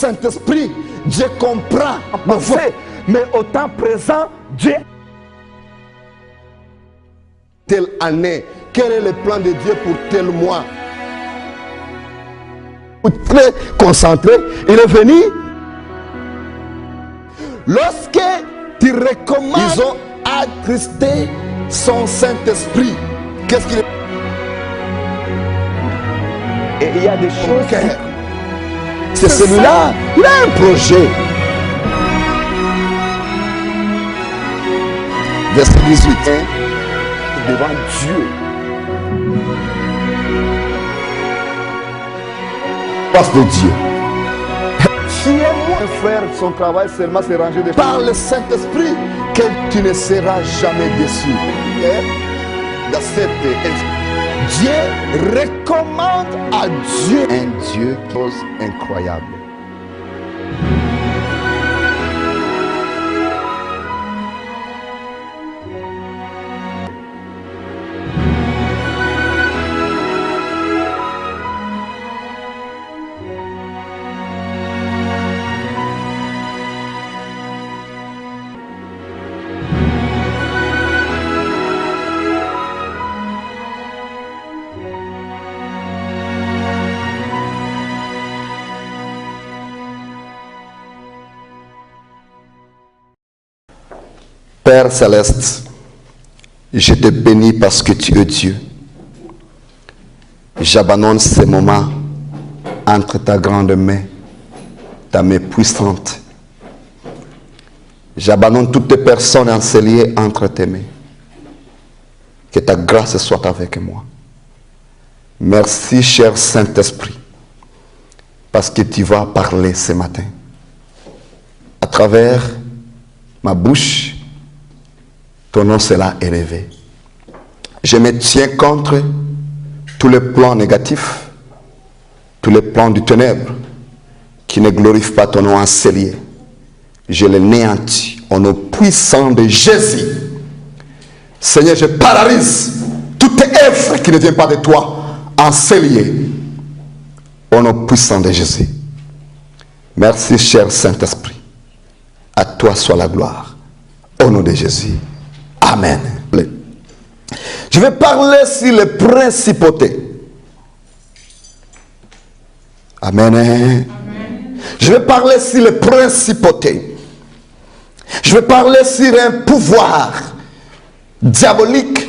Saint-Esprit, Dieu comprend ma voix. Mais au temps présent, Dieu... Telle année, quel est le plan de Dieu pour tel mois? Très concentré, il est venu. Lorsque tu recommandes, ils ont attristé son Saint-Esprit. Qu'est-ce qu'il est? Et il y a des choses... C'est celui-là, il a un projet. Verset 18. Devant Dieu. Face de Dieu. Fiez-moi faire son travail seulement se ranger de... Par le Saint-Esprit, que tu ne seras jamais déçu. Dieu recommande à Dieu un Dieu chose incroyable. Père Céleste, je te bénis parce que tu es Dieu. J'abandonne ces moments entre ta grande main, ta main puissante. J'abandonne toutes les personnes enseliées entre tes mains. Que ta grâce soit avec moi. Merci, cher Saint-Esprit, parce que tu vas parler ce matin. À travers ma bouche, ton nom sera élevé. Je me tiens contre tous les plans négatifs, tous les plans du ténèbre qui ne glorifient pas ton nom enselié. Je les néantis au nom puissant de Jésus. Seigneur, je paralyse toute œuvre qui ne vient pas de toi enseliée au nom puissant de Jésus. Merci, cher Saint-Esprit. À toi soit la gloire. Au nom de Jésus. Amen. Je vais parler sur les principautés. Amen. Amen. Je vais parler sur les principautés. Je vais parler sur un pouvoir diabolique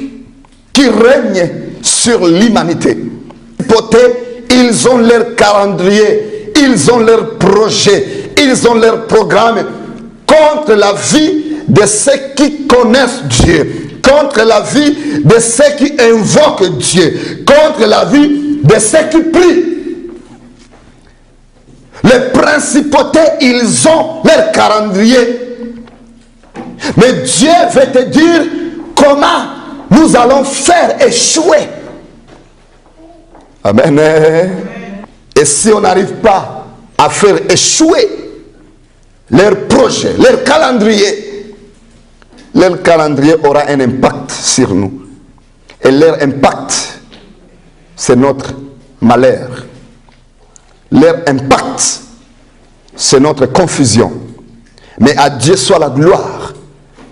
qui règne sur l'humanité. Les principautés, ils ont leur calendrier, ils ont leur projet, ils ont leur programme contre la vie de ceux qui connaissent Dieu, contre la vie de ceux qui invoquent Dieu, contre la vie de ceux qui prient. Les principautés, ils ont leur calendrier. Mais Dieu veut te dire comment nous allons faire échouer. Amen. Et si on n'arrive pas à faire échouer leur projet, leur calendrier aura un impact sur nous. Et leur impact, c'est notre malheur. Leur impact, c'est notre confusion. Mais à Dieu soit la gloire.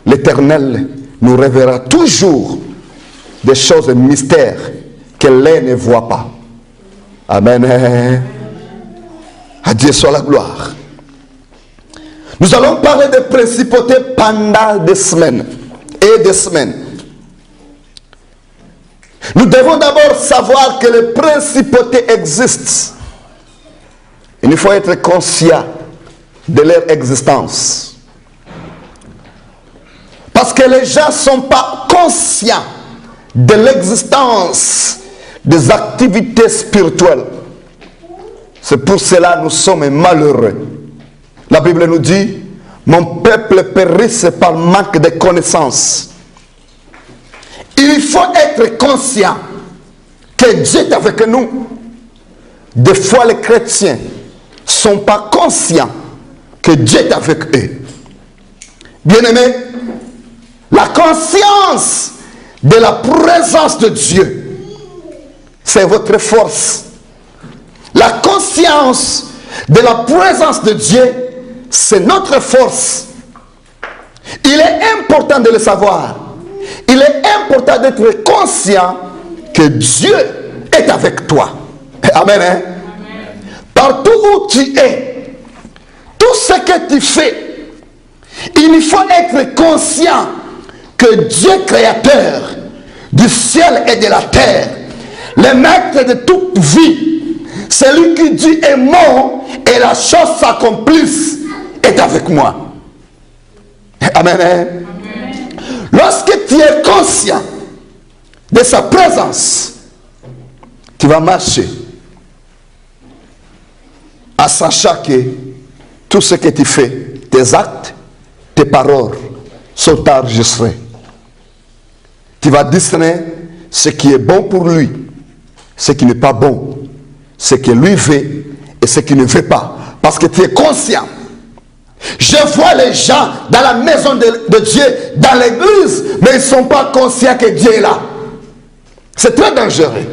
L'Éternel nous révélera toujours des choses mystères que l'œil ne voit pas. Amen. À Dieu soit la gloire. Nous allons parler des principautés pendant des semaines et des semaines. Nous devons d'abord savoir que les principautés existent. Il faut être conscient de leur existence. Parce que les gens ne sont pas conscients de l'existence des activités spirituelles. C'est pour cela que nous sommes malheureux. La Bible nous dit, mon peuple périsse par manque de connaissances. Il faut être conscient que Dieu est avec nous. Des fois, les chrétiens ne sont pas conscients que Dieu est avec eux. Bien-aimés, la conscience de la présence de Dieu, c'est votre force. La conscience de la présence de Dieu, c'est notre force. Il est important de le savoir. Il est important d'être conscient que Dieu est avec toi. Amen. Hein? Amen. Partout où tu es, tout ce que tu fais, il faut être conscient que Dieu créateur du ciel et de la terre, le maître de toute vie, celui qui dit aimons et la chose s'accomplisse, est avec moi. Amen. Amen. Lorsque tu es conscient de sa présence, tu vas marcher en sachant que tout ce que tu fais, tes actes, tes paroles sont enregistrés. Tu vas discerner ce qui est bon pour lui, ce qui n'est pas bon, ce que lui veut et ce qu'il ne veut pas. Parce que tu es conscient. Je vois les gens dans la maison de Dieu, dans l'église, mais ils ne sont pas conscients que Dieu est là. C'est très dangereux.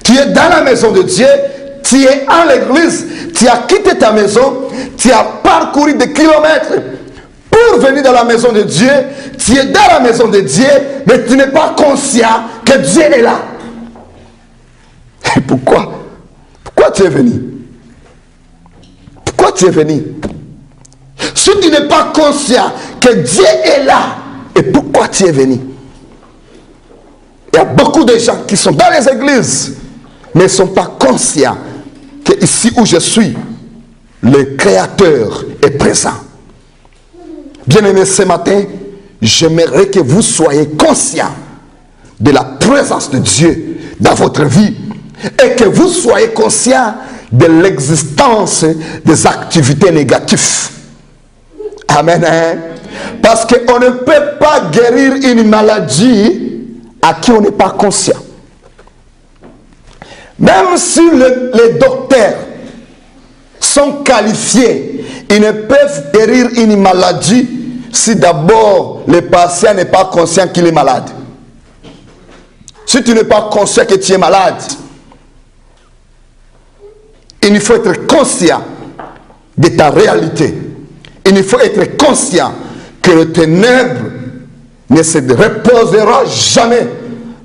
Tu es dans la maison de Dieu, tu es en l'église, tu as quitté ta maison, tu as parcouru des kilomètres pour venir dans la maison de Dieu, tu es dans la maison de Dieu, mais tu n'es pas conscient que Dieu est là. Et pourquoi? Pourquoi tu es venu? Pourquoi tu es venu? Si tu n'es pas conscient que Dieu est là, et pourquoi tu es venu? Il y a beaucoup de gens qui sont dans les églises, mais ne sont pas conscients que ici où je suis, le Créateur est présent. Bien-aimés, ce matin, j'aimerais que vous soyez conscients de la présence de Dieu dans votre vie et que vous soyez conscients de l'existence des activités négatives. Amen. Hein? Parce qu'on ne peut pas guérir une maladie à qui on n'est pas conscient. Même si les docteurs sont qualifiés, ils ne peuvent guérir une maladie si d'abord le patient n'est pas conscient qu'il est malade. Si tu n'es pas conscient que tu es malade, il faut être conscient de ta réalité. Il faut être conscient que le ténèbre ne se reposera jamais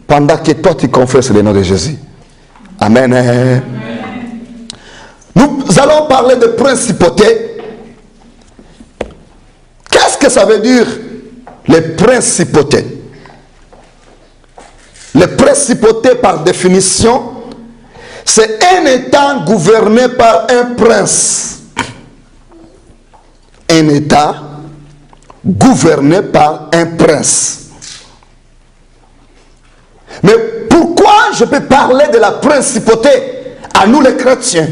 pendant que toi tu confesses le nom de Jésus. Amen. Amen. Nous allons parler de principauté. Qu'est-ce que ça veut dire, les principautés? Les principautés, par définition, c'est un État gouverné par un prince. Un État gouverné par un prince. Mais pourquoi je peux parler de la principauté à nous les chrétiens?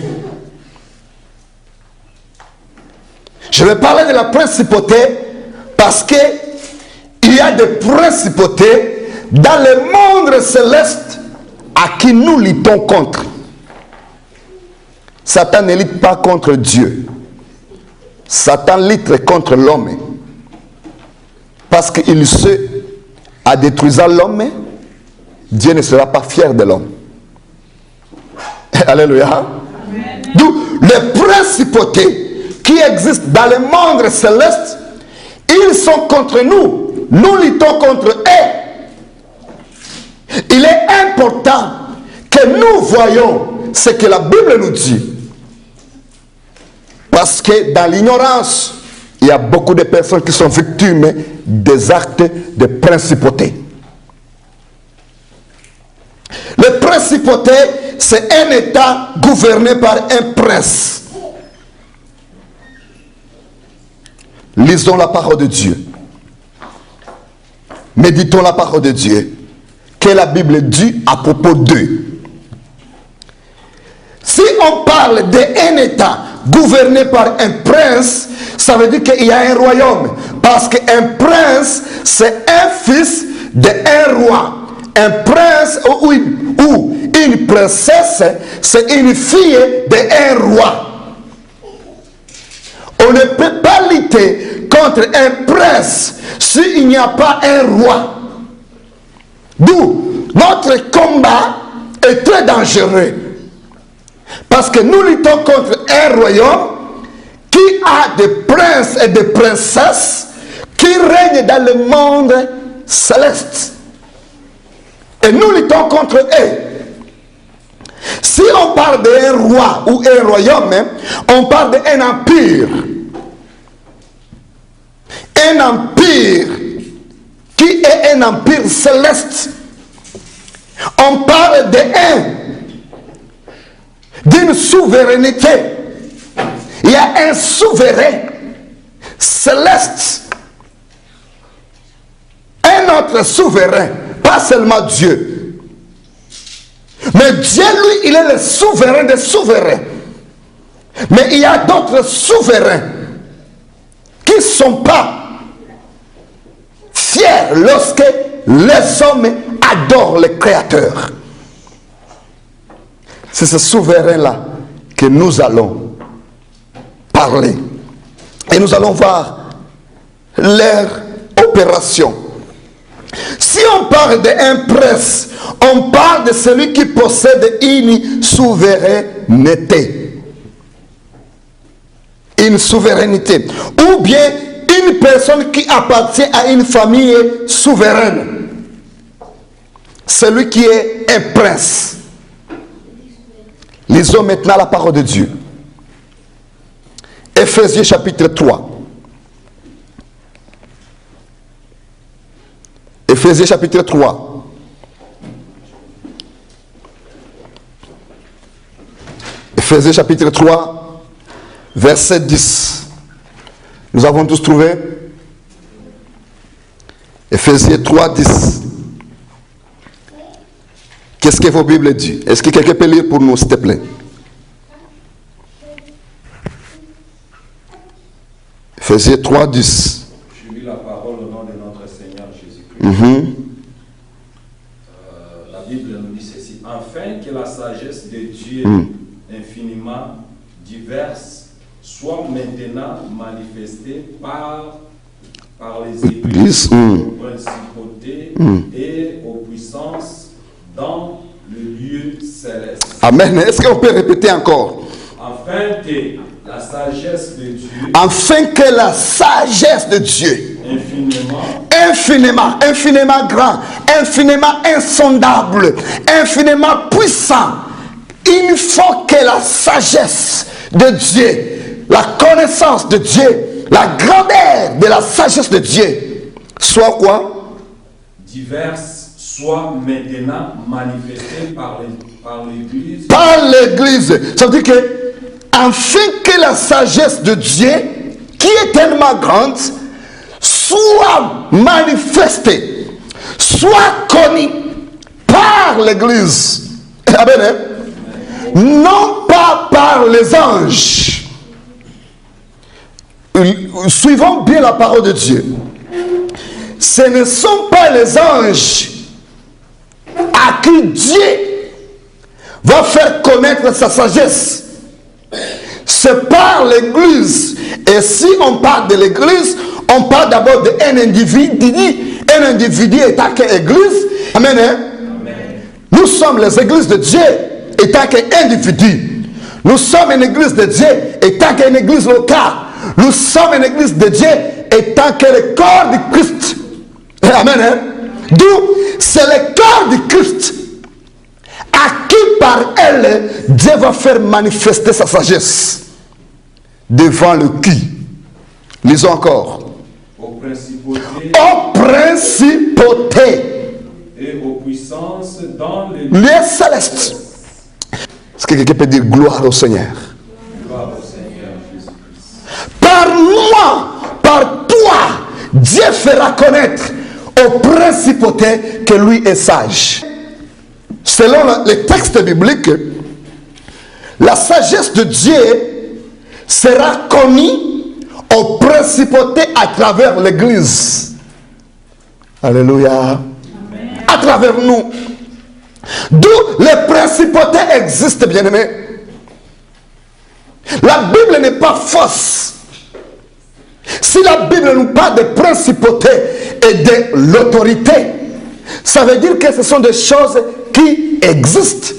Je vais parler de la principauté parce que il y a des principautés dans le monde céleste à qui nous luttons contre. Satan ne lutte pas contre Dieu. Satan lutte contre l'homme. Parce qu'il sait, en détruisant l'homme, Dieu ne sera pas fier de l'homme. Alléluia. D'où les principautés qui existent dans le monde céleste, ils sont contre nous. Nous luttons contre eux. Il est important que nous voyons ce que la Bible nous dit. Parce que dans l'ignorance, il y a beaucoup de personnes qui sont victimes des actes de principauté. Le principauté, c'est un État gouverné par un prince. Lisons la parole de Dieu. Méditons la parole de Dieu. Que la Bible dit à propos d'eux. Si on parle d'un État gouverné par un prince, ça veut dire qu'il y a un royaume. Parce qu'un prince, c'est un fils d'un roi. Un prince ou une princesse, c'est une fille d'un roi. On ne peut pas lutter contre un prince s'il n'y a pas un roi. D'où notre combat est très dangereux. Parce que nous luttons contre un royaume qui a des princes et des princesses qui règnent dans le monde céleste. Et nous luttons contre eux. Si on parle d'un roi ou un royaume, on parle d'un empire. Un empire qui est un empire céleste. On parle d'une souveraineté. Il y a un souverain céleste. Un autre souverain, pas seulement Dieu. Mais Dieu, lui, il est le souverain des souverains. Mais il y a d'autres souverains qui ne sont pas fiers lorsque les hommes adorent le Créateur. C'est ce souverain-là que nous allons parler. Et nous allons voir leur opération. Si on parle d'un prince, on parle de celui qui possède une souveraineté. Une souveraineté. Ou bien une personne qui appartient à une famille souveraine. Celui qui est un prince. Lisons maintenant la parole de Dieu. Ephésiens chapitre 3. Ephésiens chapitre 3. Ephésiens chapitre 3, verset 10. Nous avons tous trouvé? Ephésiens 3, 10. Qu'est-ce que vos Bibles disent? Est-ce que quelqu'un peut lire pour nous, s'il te plaît? Ephésiens 3, 10. Je lis la parole au nom de notre Seigneur Jésus-Christ. La Bible nous dit ceci. Afin que la sagesse de Dieu infiniment diverse soit maintenant manifestée par les églises, aux principautés et aux puissances dans le lieu céleste. Amen. Est-ce qu'on peut répéter encore? Afin que la sagesse de Dieu, afin que la sagesse de Dieu, infiniment grand, infiniment insondable, infiniment puissant, il faut que la sagesse de Dieu, la connaissance de Dieu, la grandeur de la sagesse de Dieu, soit quoi? Diverses, soit maintenant manifestée par l'Église. Par l'Église. Ça veut dire que afin que la sagesse de Dieu, qui est tellement grande, soit manifestée, soit connue par l'Église. Amen. Non pas par les anges. Suivons bien la parole de Dieu. Ce ne sont pas les anges à qui Dieu va faire connaître sa sagesse. C'est par l'Église. Et si on parle de l'Église, on parle d'abord d'un individu. Un individu étant qu'Église. Amen. Amen. Nous sommes les églises de Dieu étant qu'individu. Nous sommes une église de Dieu étant qu'une église locale. Nous sommes une église de Dieu étant que le corps du Christ. Amen. Hein? D'où c'est le corps du Christ à qui par elle Dieu va faire manifester sa sagesse devant le qui. Lisons encore. Aux principautés et aux puissances dans les lieux célestes. Est-ce que quelqu'un peut dire gloire au Seigneur? Gloire au Seigneur Jésus-Christ. Par moi, par toi, Dieu fera connaître aux principautés que lui est sage. Selon les textes bibliques, la sagesse de Dieu sera connue aux principautés à travers l'Église. Alléluia. Amen. À travers nous. D'où les principautés existent, bien-aimés. La Bible n'est pas fausse. Si la Bible nous parle de principautés et de l'autorité, ça veut dire que ce sont des choses qui existent.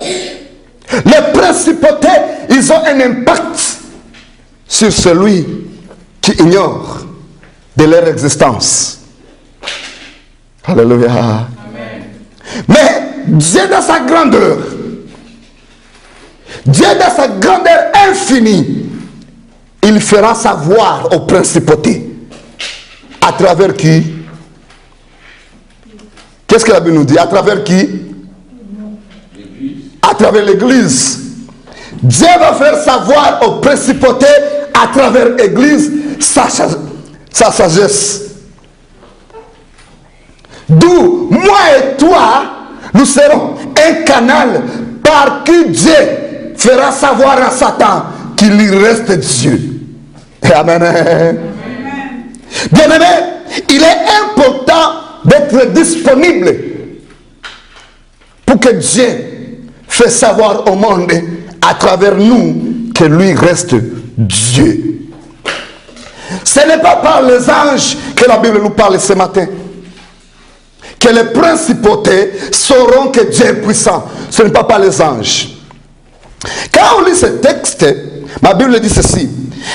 Les principautés ils ont un impact sur celui qui ignore de leur existence. Alléluia. Amen. Mais Dieu dans sa grandeur, Dieu dans sa grandeur infinie, il fera savoir aux principautés à travers qui? Qu'est-ce que la Bible nous dit? À travers qui? À travers l'Église. Dieu va faire savoir aux principautés à travers l'Église sa sagesse. D'où moi et toi, nous serons un canal par qui Dieu fera savoir à Satan qu'il lui reste Dieu. Amen. Amen. Bien aimé, il est important d'être disponible pour que Dieu fasse savoir au monde à travers nous que lui reste Dieu. Ce n'est pas par les anges que la Bible nous parle ce matin que les principautés sauront que Dieu est puissant. Ce n'est pas par les anges. Quand on lit ce texte, ma Bible dit ceci: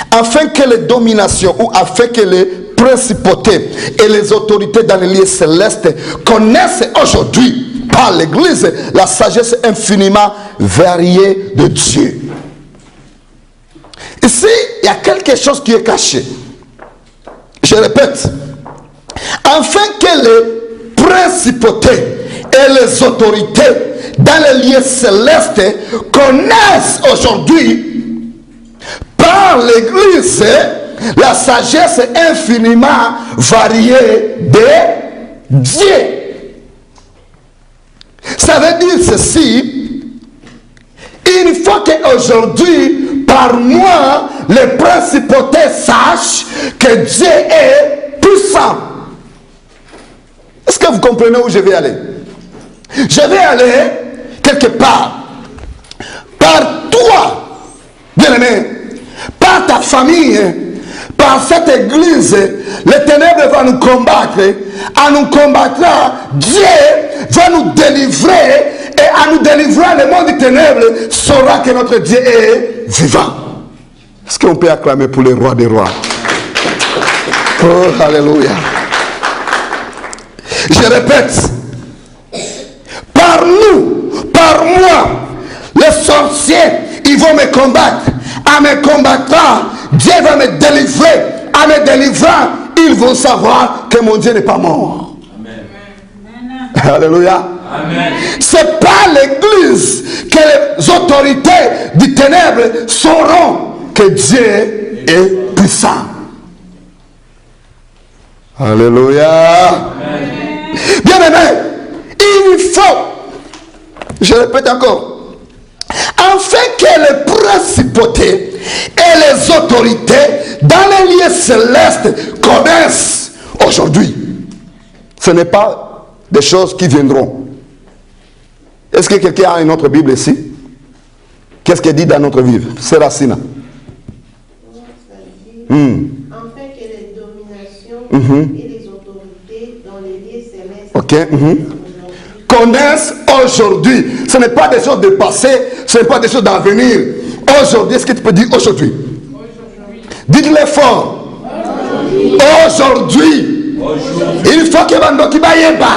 afin que les dominations ou afin que les principautés et les autorités dans les lieux célestes connaissent aujourd'hui par l'Église la sagesse infiniment variée de Dieu. Ici, il y a quelque chose qui est caché. Je répète, afin que les principautés et les autorités dans les lieux célestes connaissent aujourd'hui par l'Église la sagesse infiniment variée de Dieu. Ça veut dire ceci: il faut qu'aujourd'hui, par moi, les principautés sachent que Dieu est puissant. Est-ce que vous comprenez où je vais aller? Je vais aller quelque part. Par toi, bien-aimé, par ta famille, par cette église, les ténèbres vont nous combattre. En nous combattant, Dieu va nous délivrer. Et en nous délivrant, le monde des ténèbres saura que notre Dieu est vivant. Est-ce qu'on peut acclamer pour le roi des rois? Oh, alléluia. Je répète, par nous, par moi, les sorciers, ils vont me combattre. En me combattant, Dieu va me délivrer. En me délivrant, ils vont savoir que mon Dieu n'est pas mort. Amen. Alléluia. Amen. C'est pas l'Église que les autorités du ténèbre sauront que Dieu est puissant. Alléluia. Amen. Bien aimé, il faut, je répète encore, afin que les principautés et les autorités dans les lieux célestes connaissent aujourd'hui. Ce n'est pas des choses qui viendront. Est-ce que quelqu'un a une autre Bible ici? Qu'est-ce qu'elle dit dans notre Bible? C'est Racina. Afin que les dominations et les autorités dans les lieux célestes connaissent aujourd'hui. Ce n'est pas des choses de passé, ce n'est pas des choses d'avenir. Aujourd'hui, est-ce que tu peux dire aujourd'hui? Dites-le fort. Aujourd'hui. Il faut que Bandoki Bayeba.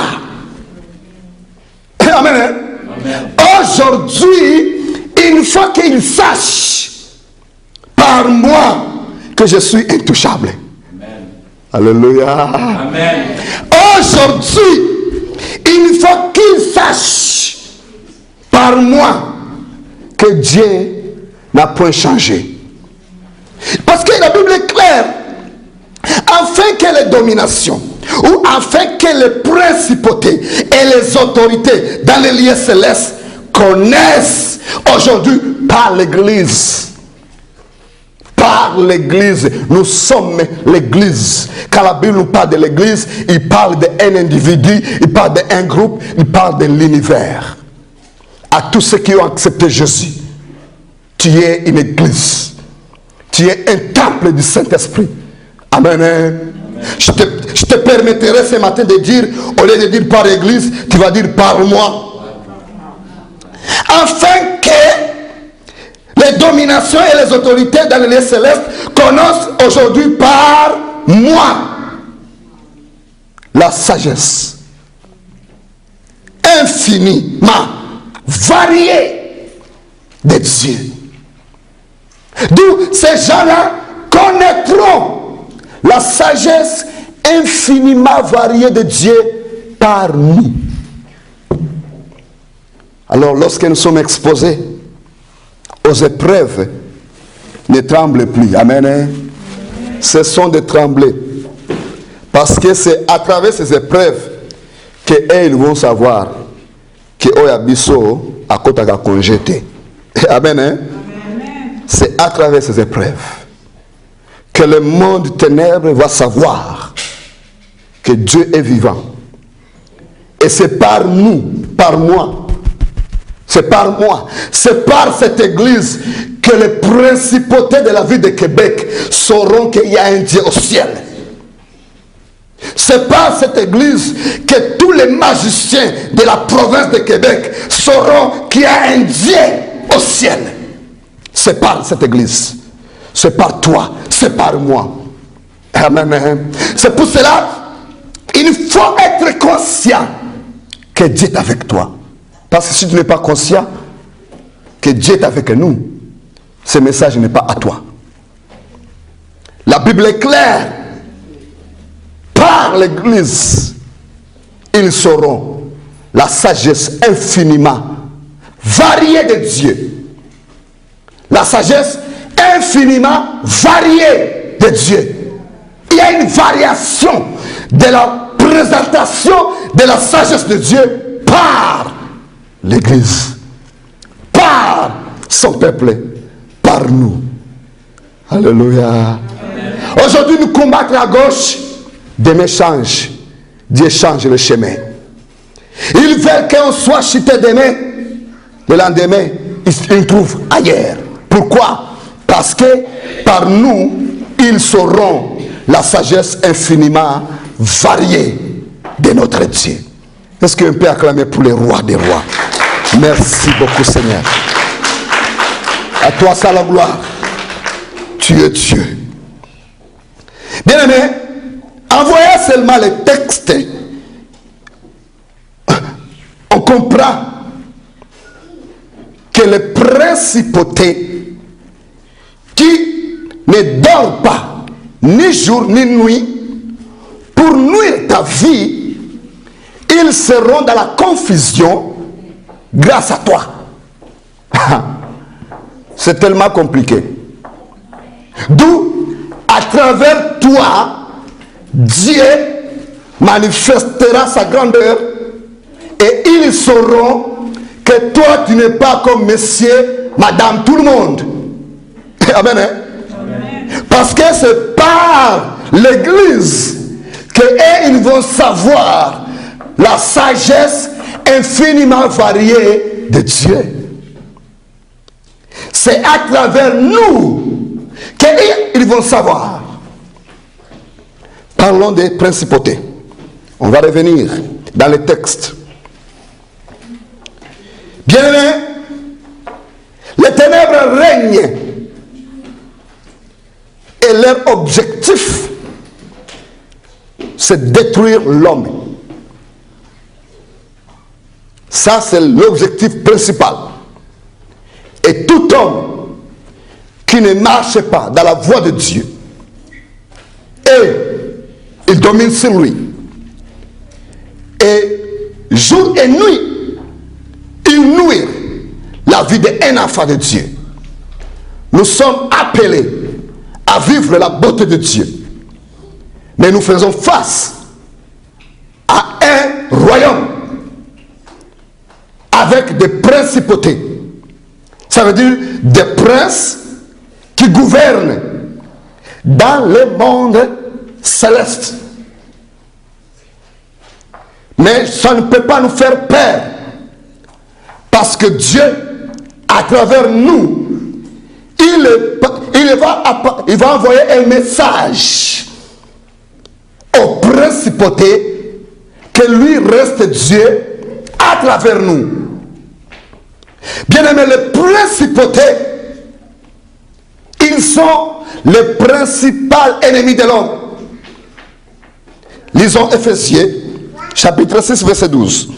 Amen. Aujourd'hui, il faut qu'il sache par moi que je suis intouchable. Amen. Alléluia. Amen. Aujourd'hui, il faut qu'il sache par moi que Dieu n'a point changé. Parce que la Bible est claire. Afin que les dominations ou afin que les principautés et les autorités dans les lieux célestes connaissent aujourd'hui par l'Église. Par l'Église. Nous sommes l'Église. Quand la Bible nous parle de l'Église, il parle d'un individu, il parle d'un groupe, il parle de l'univers. À tous ceux qui ont accepté Jésus, tu es une Église. Tu es un temple du Saint-Esprit. Amen. Amen. Je te permettrai ce matin de dire, au lieu de dire par Église, tu vas dire par moi. Afin que Les dominations et les autorités dans les lieux célestes connaissent aujourd'hui par moi la sagesse infiniment variée de Dieu. D'où ces gens-là connaîtront la sagesse infiniment variée de Dieu par nous. Alors lorsque nous sommes exposés aux épreuves, ne tremblez plus. Amen. Cessons de trembler. Parce que c'est à travers ces épreuves qu'ils vont savoir que Oyabiso a kotaka conjeté. Amen. Amen. C'est à travers ces épreuves que le monde ténèbres va savoir que Dieu est vivant. Et c'est par nous, par moi. C'est par moi, c'est par cette église que les principautés de la ville de Québec sauront qu'il y a un Dieu au ciel. C'est par cette église que tous les magiciens de la province de Québec sauront qu'il y a un Dieu au ciel. C'est par cette église, c'est par toi, c'est par moi. Amen. C'est pour cela, il faut être conscient que Dieu est avec toi. Parce que si tu n'es pas conscient que Dieu est avec nous, ce message n'est pas à toi. La Bible est claire. Par l'Église, ils sauront la sagesse infiniment variée de Dieu. La sagesse infiniment variée de Dieu. Il y a une variation de la présentation de la sagesse de Dieu par l'Église, par son peuple, par nous. Alléluia. Aujourd'hui, nous combattons à gauche, demain change. Dieu change le chemin. Ils veulent qu'on soit chuté demain. Le lendemain, ils trouvent ailleurs. Pourquoi? Parce que par nous, ils sauront la sagesse infiniment variée de notre Dieu. Est-ce qu'on peut acclamer pour les rois des rois? Merci beaucoup, Seigneur. À toi, ça la gloire. Tu es Dieu. Bien aimé, envoyez seulement les textes. On comprend que les principautés qui ne dorment pas ni jour ni nuit pour nuire ta vie, ils seront dans la confusion grâce à toi. C'est tellement compliqué. D'où, à travers toi, Dieu manifestera sa grandeur et ils sauront que toi, tu n'es pas comme monsieur, madame, tout le monde. Amen. Hein? Amen. Parce que c'est par l'église qu'ils vont savoir la sagesse infiniment variée de Dieu. C'est à travers nous qu'ils vont savoir. Parlons des principautés. On va revenir dans les textes. Bien aimé, les ténèbres règnent et leur objectif, c'est détruire l'homme. Ça, c'est l'objectif principal. Et tout homme qui ne marche pas dans la voie de Dieu, et il domine sur lui. Et jour et nuit, il nuit la vie d'un enfant de Dieu. Nous sommes appelés à vivre la beauté de Dieu. Mais nous faisons face à un royaume avec des principautés. Ça veut dire des princes qui gouvernent dans le monde céleste. Mais ça ne peut pas nous faire peur. Parce que Dieu, à travers nous, il va envoyer un message aux principautés que lui reste Dieu à travers nous. Bien aimé, les principautés Ils sont les principaux ennemis de l'homme. Lisons Éphésiens, chapitre 6, verset 12.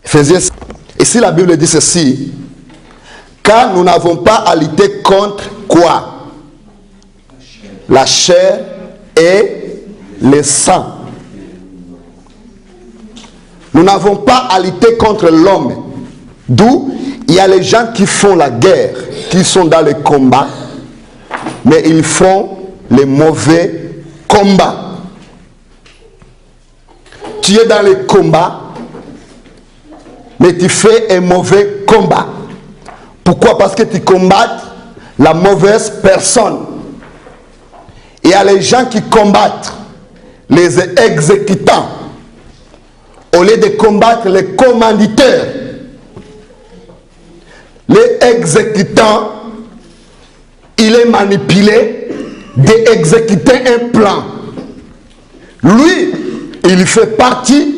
Éphésiens, ici la Bible dit ceci: car nous n'avons pas à lutter contre quoi? La chair et le sang. Nous n'avons pas à lutter contre l'homme. D'où il y a les gens qui font la guerre, qui sont dans le combat, mais ils font les mauvais combats. Tu es dans le combat, mais tu fais un mauvais combat. Pourquoi? Parce que tu combats la mauvaise personne. Il y a les gens qui combattent les exécutants au lieu de combattre les commanditaires. L'exécutant, il est manipulé d'exécuter un plan. Lui, il fait partie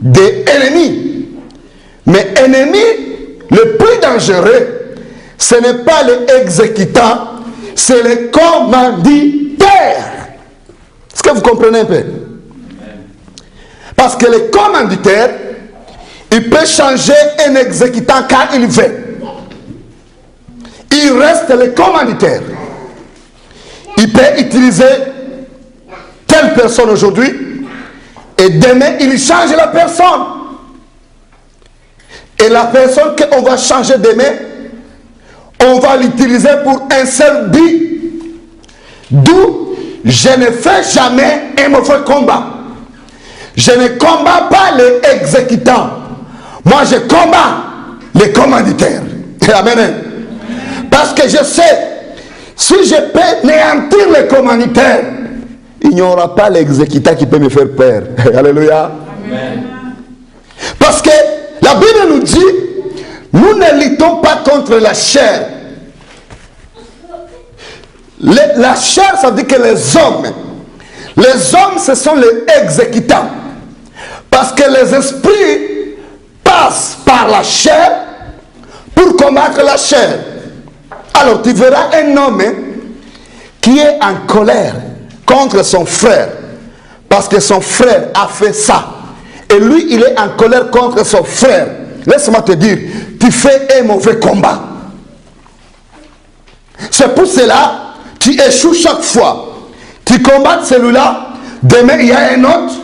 des ennemis. Mais ennemi le plus dangereux, ce n'est pas l'exécutant, c'est le commanditaire. Est-ce que vous comprenez un peu? Parce que le commanditaire, il peut changer un exécutant quand il veut. Il reste le commanditaire. Il peut utiliser telle personne aujourd'hui et demain il change la personne. Et la personne qu'on va changer demain, on va l'utiliser pour un seul but. D'où je ne fais jamais un mauvais combat. Je ne combats pas les exécutants. Moi je combats les commanditaires. Amen. Parce que je sais, si je peux néantir les commanditaires, il n'y aura pas l'exécutant qui peut me faire peur. Alléluia. Amen. Parce que la Bible nous dit, nous ne luttons pas contre la chair. La chair, ça veut dire que les hommes, ce sont les exécutants. Parce que les esprits passent par la chair pour combattre la chair. Alors tu verras un homme qui est en colère contre son frère. Parce que son frère a fait ça. Et lui, il est en colère contre son frère. Laisse-moi te dire, tu fais un mauvais combat. C'est pour cela tu échoues chaque fois. Tu combats celui-là, demain il y a un autre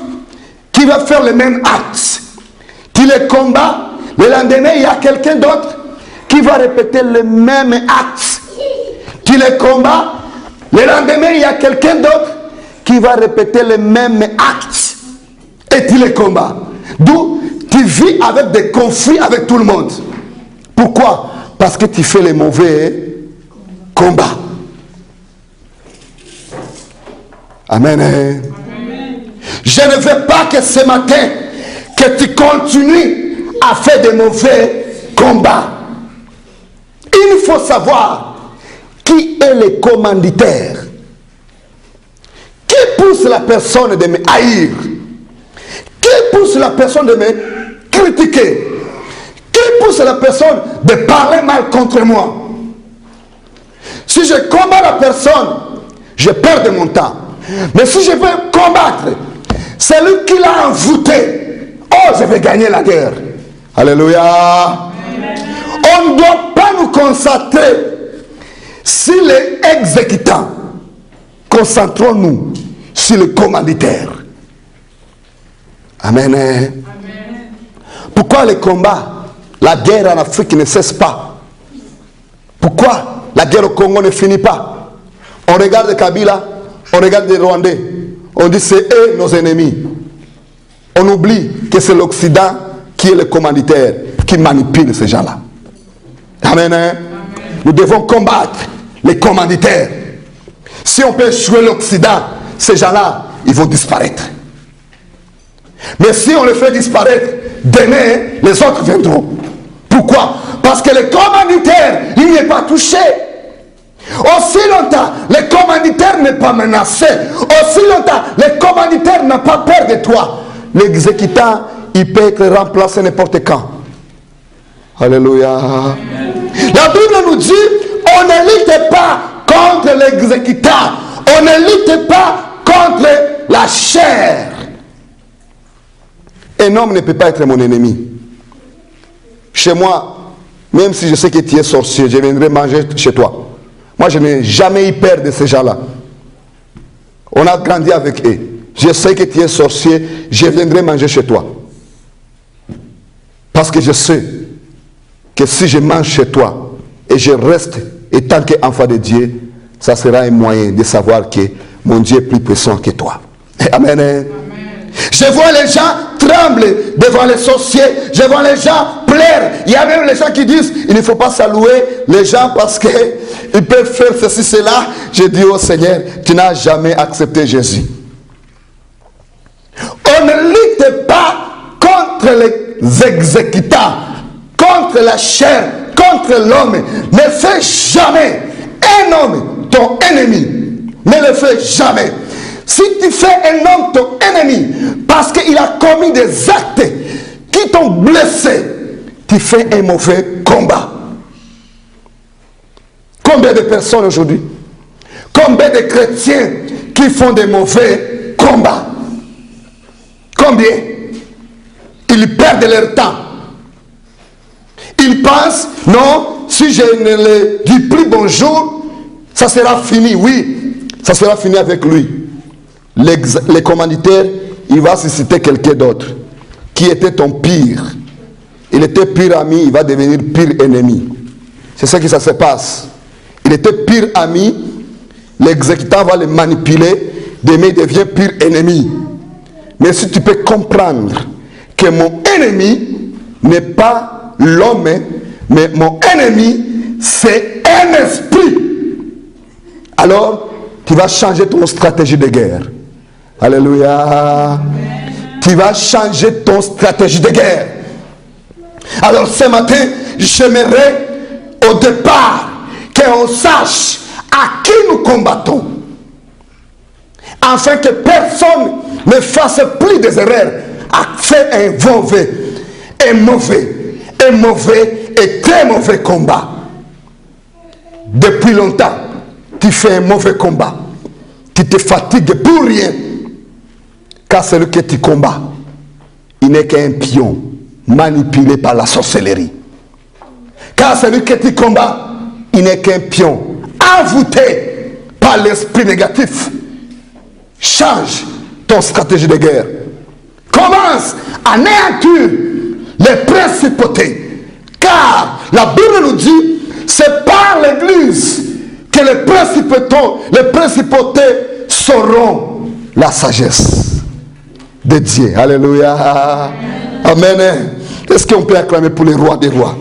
qui va faire le même acte. Tu les combats, le lendemain il y a quelqu'un d'autre qui va répéter le même acte. Tu les combats, le lendemain il y a quelqu'un d'autre qui va répéter le même acte. Et tu les combats. D'où tu vis avec des conflits avec tout le monde. Pourquoi? Parce que tu fais les mauvais combats. Amen. Amen. Je ne veux pas que ce matin, que tu continues à faire des mauvais combats. Il faut savoir qui est le commanditaire. Qui pousse la personne de me haïr? Qui pousse la personne de me critiquer? Qui pousse la personne de parler mal contre moi? Si je combats la personne, je perds de mon temps. Mais si je veux combattre celui qui l'a envoûté, oh, je vais gagner la guerre. Alléluia. Amen. On ne doit pas nous concentrer sur les exécutants. Concentrons-nous sur le commanditaire. Amen. Amen. Pourquoi les combats, la guerre en Afrique ne cesse pas? Pourquoi la guerre au Congo ne finit pas? On regarde Kabila, on regarde les Rwandais, on dit c'est eux nos ennemis. On oublie que c'est l'Occident qui est le commanditaire, qui manipule ces gens-là. Amen. Amen. Nous devons combattre les commanditaires. Si on peut jouer l'Occident, ces gens-là, ils vont disparaître. Mais si on les fait disparaître, demain, les autres viendront. Pourquoi? Parce que le commanditaire, il n'est pas touché. Aussi longtemps, le commanditaire n'est pas menacé. Aussi longtemps, le commanditaire n'a pas peur de toi. L'exécutant, il peut être remplacé n'importe quand. Alléluia. Amen. La Bible nous dit, on ne lutte pas contre l'exécutant. On ne lutte pas contre la chair. Un homme ne peut pas être mon ennemi. Chez moi, même si je sais que tu es sorcier, je viendrai manger chez toi. Moi, je n'ai jamais eu peur de ces gens-là. On a grandi avec eux. Je sais que tu es sorcier, je viendrai manger chez toi. Parce que je sais que si je mange chez toi et je reste étant qu'enfant de Dieu, ça sera un moyen de savoir que mon Dieu est plus puissant que toi. Amen. Amen. Je vois les gens trembler devant les sorciers. Je vois les gens plaire. Il y a même les gens qui disent il ne faut pas saluer les gens parce qu'ils peuvent faire ceci, cela. Je dis au Seigneur, tu n'as jamais accepté Jésus. On ne lutte pas contre les exécutants, contre la chair, contre l'homme. Ne fais jamais un homme ton ennemi. Ne le fais jamais. Si tu fais un homme ton ennemi parce qu'il a commis des actes qui t'ont blessé, tu fais un mauvais combat. Combien de personnes aujourd'hui, combien de chrétiens qui font des mauvais combats? Combien? Ils perdent leur temps. Ils pensent, non, si je ne le dis plus bonjour, ça sera fini. Oui, ça sera fini avec lui. Les commanditaires, il va susciter quelqu'un d'autre qui était ton pire. Il était pire ami, il va devenir pire ennemi. C'est ça qui ça se passe. Il était pire ami, l'exécutant va le manipuler, demain il devient pire ennemi. Mais si tu peux comprendre que mon ennemi n'est pas l'homme, mais mon ennemi c'est un esprit, alors tu vas changer ton stratégie de guerre. Alléluia. Amen. Tu vas changer ton stratégie de guerre. Alors ce matin, j'aimerais au départ qu'on sache à qui nous combattons. Afin que personne ne fasse plus des erreurs à faire un mauvais et très mauvais combat. Depuis longtemps, tu fais un mauvais combat. Tu te fatigues pour rien. Car celui que tu combats, il n'est qu'un pion manipulé par la sorcellerie. Car celui que tu combats, il n'est qu'un pion envoûté par l'esprit négatif. Change ton stratégie de guerre. Commence à anéantir les principautés. Car la Bible nous dit, c'est par l'Église que les principautés sauront la sagesse de Dieu. Alléluia. Amen. Est-ce qu'on peut acclamer pour les rois des rois?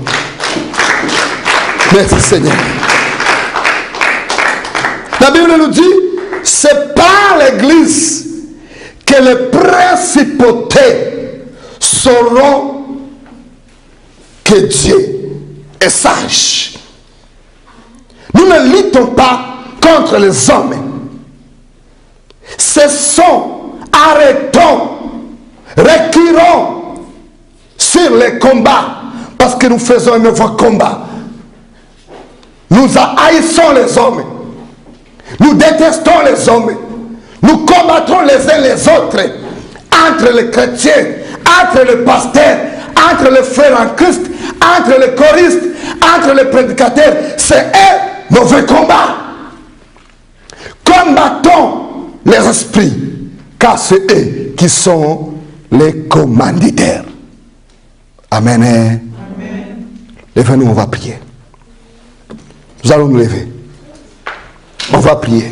Merci Seigneur. La Bible nous dit, c'est par l'Église que les principautés sauront que Dieu est sage. Nous ne luttons pas contre les hommes. Arrêtons, reculons sur les combats, parce que nous faisons un nouveau combat. Nous haïssons les hommes, nous détestons les hommes, nous combattons les uns les autres, entre les chrétiens, entre les pasteurs, entre les frères en Christ, entre les choristes, entre les prédicateurs. C'est un mauvais combat. Combattons les esprits, car c'est eux qui sont les commanditaires. Amen. Amen. Levez-nous, on va prier. Nous allons nous lever. On va prier.